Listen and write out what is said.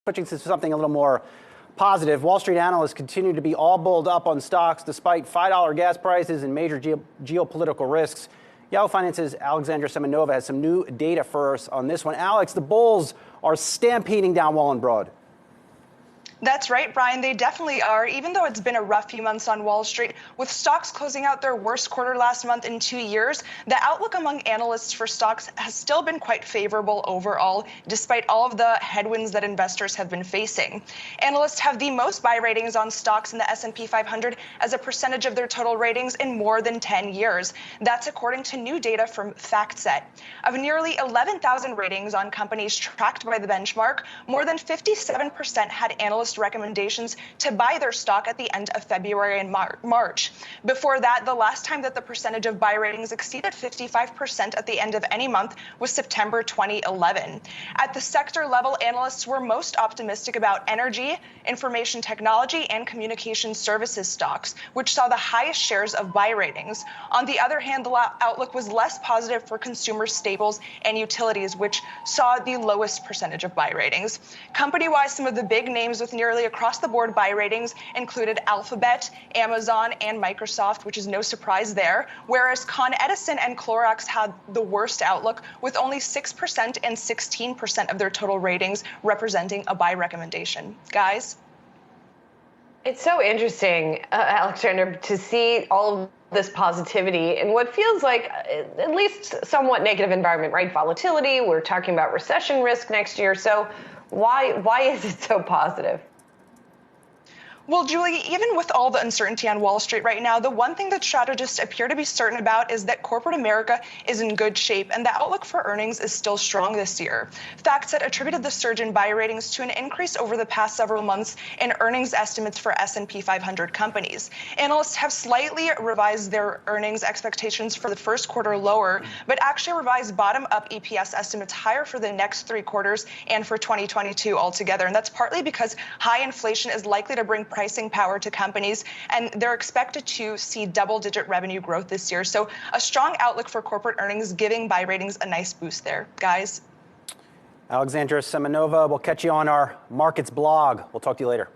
Switching to something a little more positive, Wall Street analysts continue to be all bulled up on stocks despite $5 gas prices and major geopolitical risks. Yahoo Finance's Alexandra Semenova has some new data for us on this one. Alex, the bulls are stampeding down Wall and Broad. That's right, Brian. They definitely are, even though it's been a rough few months on Wall Street. With stocks closing out their worst quarter last month in 2 years, the outlook among analysts for stocks has still been quite favorable overall, despite all of the headwinds that investors have been facing. Analysts have the most buy ratings on stocks in the S&P 500 as a percentage of their total ratings in more than 10 years. That's according to new data from FactSet. Of nearly 11,000 ratings on companies tracked by the benchmark, more than 57% had analyst recommendations to buy their stock at the end of February and March. Before that, the last time that the percentage of buy ratings exceeded 55% at the end of any month was September 2011. At the sector level, analysts were most optimistic about energy, information technology, and communication services stocks, which saw the highest shares of buy ratings. On the other hand, the outlook was less positive for consumer staples and utilities, which saw the lowest percentage of buy ratings. Company-wise, some of the big names with nearly across-the-board buy ratings included Alphabet, Amazon, and Microsoft, which is no surprise there, whereas Con Edison and Clorox had the worst outlook, with only 6% and 16% of their total ratings representing a buy recommendation. Guys? It's so interesting, Alexandra, to see all of this positivity in what feels like at least somewhat negative environment, right? Volatility, we're talking about recession risk next year. So why is it so positive? Well, Julie, even with all the uncertainty on Wall Street right now, the one thing that strategists appear to be certain about is that corporate America is in good shape, and the outlook for earnings is still strong this year. FactSet attributed the surge in buy ratings to an increase over the past several months in earnings estimates for S&P 500 companies. Analysts have slightly revised their earnings expectations for the first quarter lower, but actually revised bottom-up EPS estimates higher for the next 3 quarters and for 2022 altogether. And that's partly because high inflation is likely to bring pricing power to companies, and they're expected to see double-digit revenue growth this year. So a strong outlook for corporate earnings, giving buy ratings a nice boost there. Guys? Alexandra Semenova, we'll catch you on our markets blog. We'll talk to you later.